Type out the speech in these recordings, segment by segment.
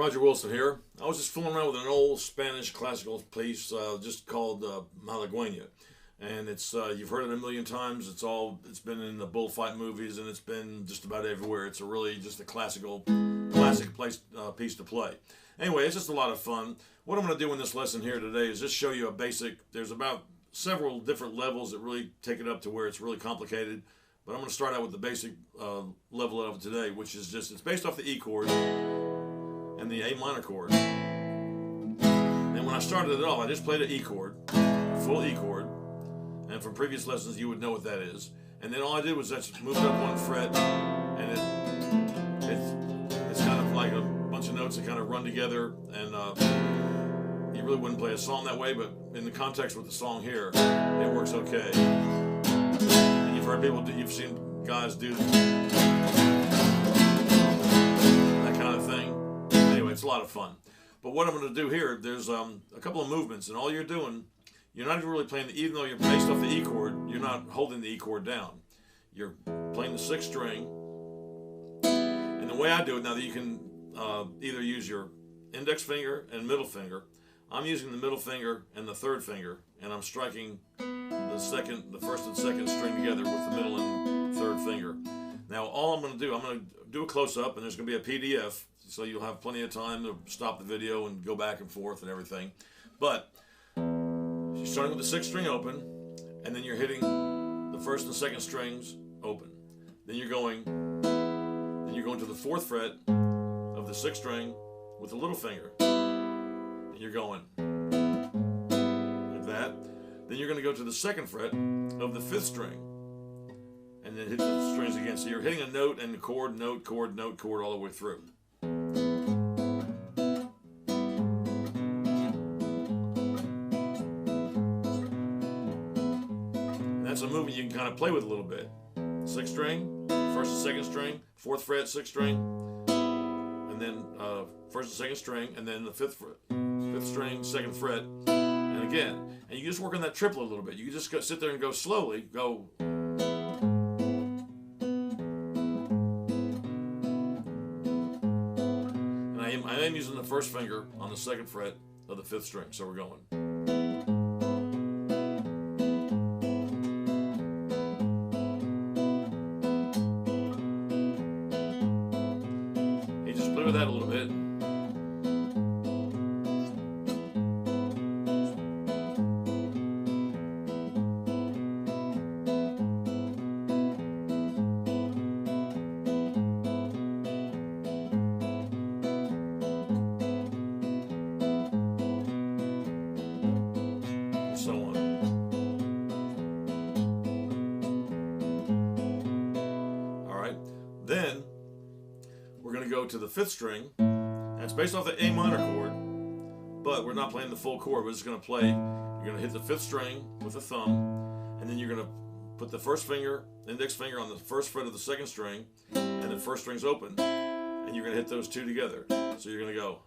Roger Wilson here. I was just fooling around with an old Spanish classical piece just called Malaguena. And it's you've heard it a million times. It's been in the bullfight movies, and it's been just about everywhere. It's just a classic piece to play. Anyway, it's just a lot of fun. What I'm going to do in this lesson here today is just show you a basic. There's about several different levels that really take it up to where it's really complicated. But I'm going to start out with the basic level of it today, which is it's based off the E chord and the A minor chord. And when I started it off, I just played an E chord, full E chord. And from previous lessons, you would know what that is. And then all I did was just moved up one fret, and it's kind of like a bunch of notes that kind of run together. And you really wouldn't play a song that way, but in the context with the song here, it works okay. And you've heard you've seen guys do that kind of thing. Anyway, it's a lot of fun. But what I'm going to do here, there's a couple of movements, and all you're doing, you're not even really playing, even though you're based off the E chord, you're not holding the E chord down. You're playing the sixth string. And the way I do it, now that you can either use your index finger and middle finger, I'm using the middle finger and the third finger, and I'm striking the first and second string together with the middle and third finger. Now all I'm going to do a close-up, and there's going to be a PDF, so you'll have plenty of time to stop the video and go back and forth and everything. But you're starting with the sixth string open, and then you're hitting the first and second strings open. Then you're going to the fourth fret of the sixth string with the little finger, and you're going like that. Then you're going to go to the second fret of the fifth string, and then hit the strings again. So you're hitting a note and a chord, note, chord, note, chord all the way through. That's a movement you can kind of play with a little bit. Sixth string, first and second string, fourth fret, sixth string, and then first and second string, and then the fifth string, second fret, and again. And you just work on that triplet a little bit. You can just sit there and go slowly, go. And I am using the first finger on the second fret of the fifth string, so we're going. With that a little bit. So on. All right. Then we're going to go to the fifth string, and it's based off the A minor chord, but we're not playing the full chord. We're just going to play, you're going to hit the fifth string with the thumb, and then you're going to put the first finger, index finger on the first fret of the second string, and the first string's open, and you're going to hit those two together. So you're going to go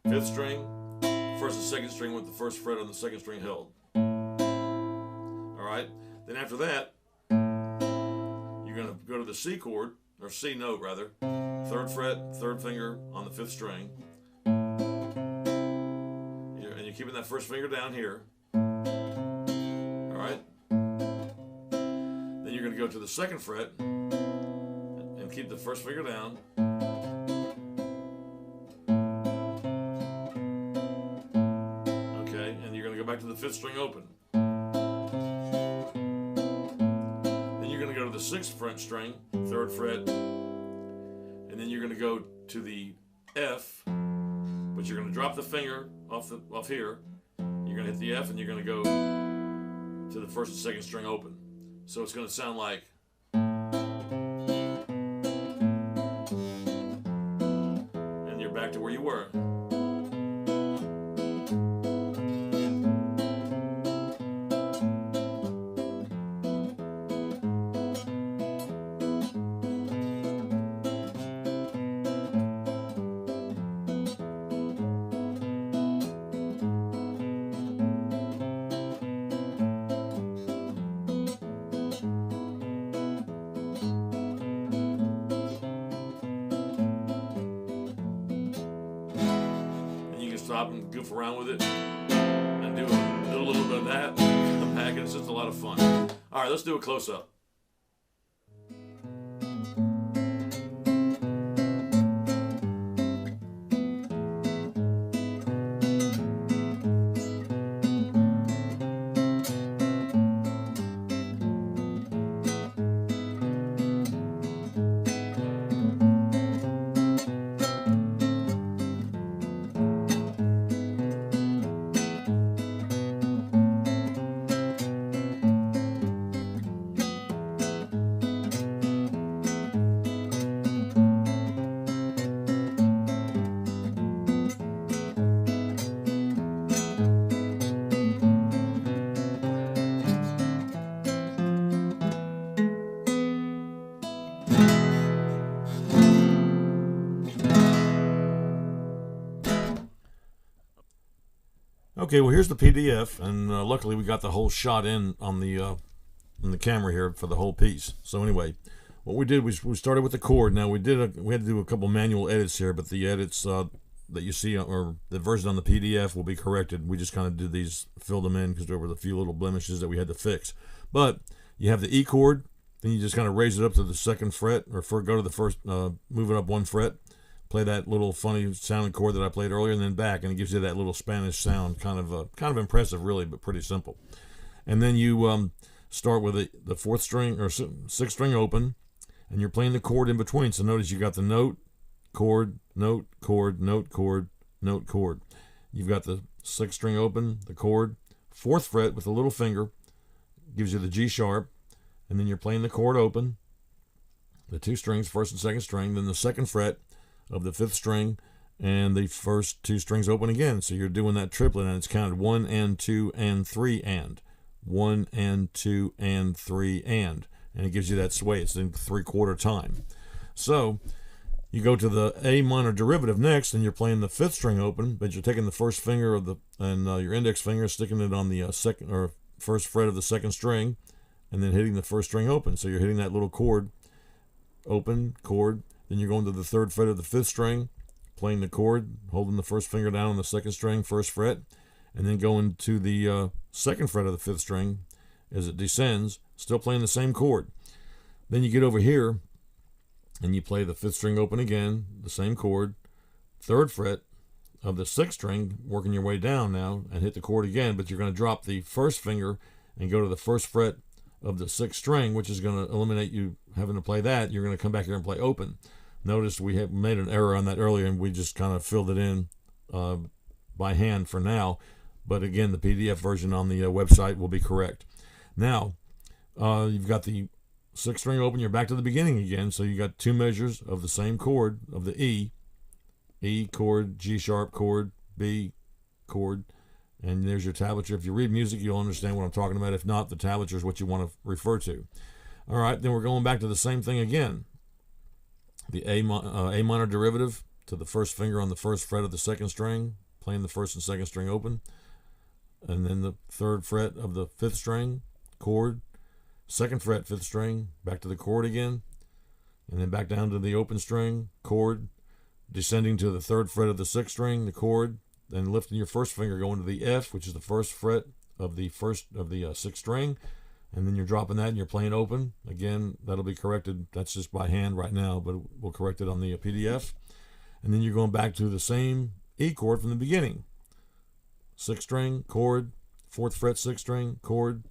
fifth string, first and second string with the first fret on the second string held. Alright, then after that, you're going to go to the C chord, or C note rather, third fret, third finger on the fifth string, and you're keeping that first finger down here. Alright, then you're going to go to the second fret and keep the first finger down, okay, and you're going to go back to the fifth string open. The sixth fret string, third fret, and then you're going to go to the F, but you're going to drop the finger off here. You're going to hit the F, and you're going to go to the first and second string open. So it's going to sound like. And you're back to where you were. stop and goof around with it and do a little bit of that. Come back, and it's just a lot of fun. All right, let's do a close-up. Okay, well, here's the PDF, and luckily we got the whole shot in the camera here for the whole piece. So anyway, what we did was we started with the chord. Now we had to do a couple manual edits here, but the edits that you see, or the version on the PDF, will be corrected. We just kind of did these, filled them in because there were a few little blemishes that we had to fix. But you have the E chord, then you just kind of raise it up to the second fret, or go to the first, move it up one fret. Play that little funny sounding chord that I played earlier, and then back, and it gives you that little Spanish sound. Kind of impressive, really, but pretty simple. And then you start with the fourth string or sixth string open, and you're playing the chord in between. So notice you got the note, chord, note, chord, note, chord, note, chord. You've got the sixth string open, the chord, fourth fret with the little finger, gives you the G sharp, and then you're playing the chord open, the two strings, first and second string, then the second fret of the fifth string, and the first two strings open again. So you're doing that triplet, and it's counted 1 and 2 and 3 and 1 and 2 and 3 and it gives you that sway. It's in 3/4 time. So you go to the A minor derivative next, and you're playing the fifth string open, but you're taking the first finger of your index finger, sticking it on the second or first fret of the second string, and then hitting the first string open. So you're hitting that little chord open, chord. Then you're going to the third fret of the fifth string, playing the chord, holding the first finger down on the second string, first fret, and then going to the second fret of the fifth string as it descends, still playing the same chord. Then you get over here, and you play the fifth string open again, the same chord, third fret of the sixth string, working your way down now, and hit the chord again, but you're going to drop the first finger and go to the first fret of the sixth string, which is going to eliminate you having to play that. You're going to come back here and play open. Notice we have made an error on that earlier, and we just kind of filled it in by hand for now. But again, the PDF version on the website will be correct. Now, you've got the sixth string open. You're back to the beginning again. So you got two measures of the same chord, of the E chord, G sharp chord, B chord. And there's your tablature. If you read music, you'll understand what I'm talking about. If not, the tablature is what you want to refer to. All right, then we're going back to the same thing again. The A minor derivative to the first finger on the first fret of the second string, playing the first and second string open. And then the third fret of the fifth string, chord. Second fret, fifth string, back to the chord again. And then back down to the open string, chord. Descending to the third fret of the sixth string, the chord. Then lifting your first finger, going to the F, which is the first fret of the sixth string. And then you're dropping that and you're playing open. Again, that'll be corrected. That's just by hand right now, but we'll correct it on the PDF. And then you're going back to the same E chord from the beginning. Sixth string, chord, fourth fret, sixth string, chord,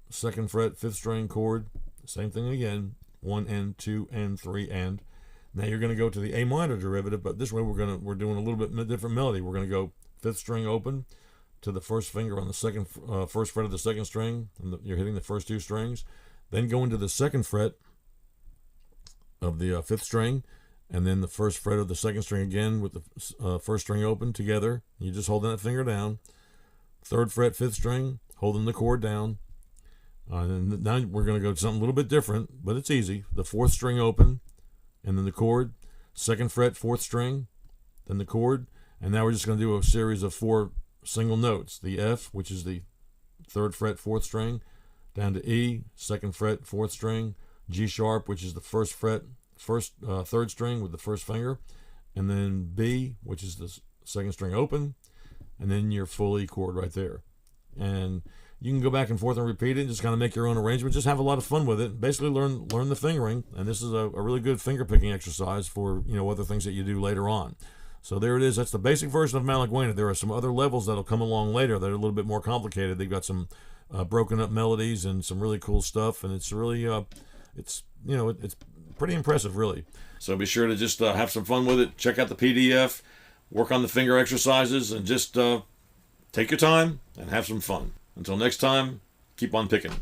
second fret, fifth string, chord. Same thing again. 1 and 2 and 3 and. Now you're going to go to the A minor derivative, but this way we're doing a little bit different melody. We're going to go fifth string open to the first finger on the first fret of the second string, and you're hitting the first two strings. Then go into the second fret of the fifth string, and then the first fret of the second string again with the first string open together. You're just holding that finger down. Third fret, fifth string, holding the chord down. And now we're going to go to something a little bit different, but it's easy. The fourth string open, and then the chord, second fret, fourth string, then the chord, and now we're just going to do a series of 4 single notes. The F, which is the third fret, fourth string, down to E, second fret, fourth string, G sharp, which is the first fret, third string with the first finger, and then B, which is the second string open, and then your full E chord right there. And you can go back and forth and repeat it and just kind of make your own arrangement. Just have a lot of fun with it. Basically learn the fingering, and this is a really good finger picking exercise for, you know, other things that you do later on. So there it is. That's the basic version of Malaguena. There are some other levels that'll come along later that are a little bit more complicated. They've got some broken up melodies and some really cool stuff, and it's really it's pretty impressive, really. So be sure to just have some fun with it. Check out the PDF, work on the finger exercises, and just take your time and have some fun. Until next time, keep on picking.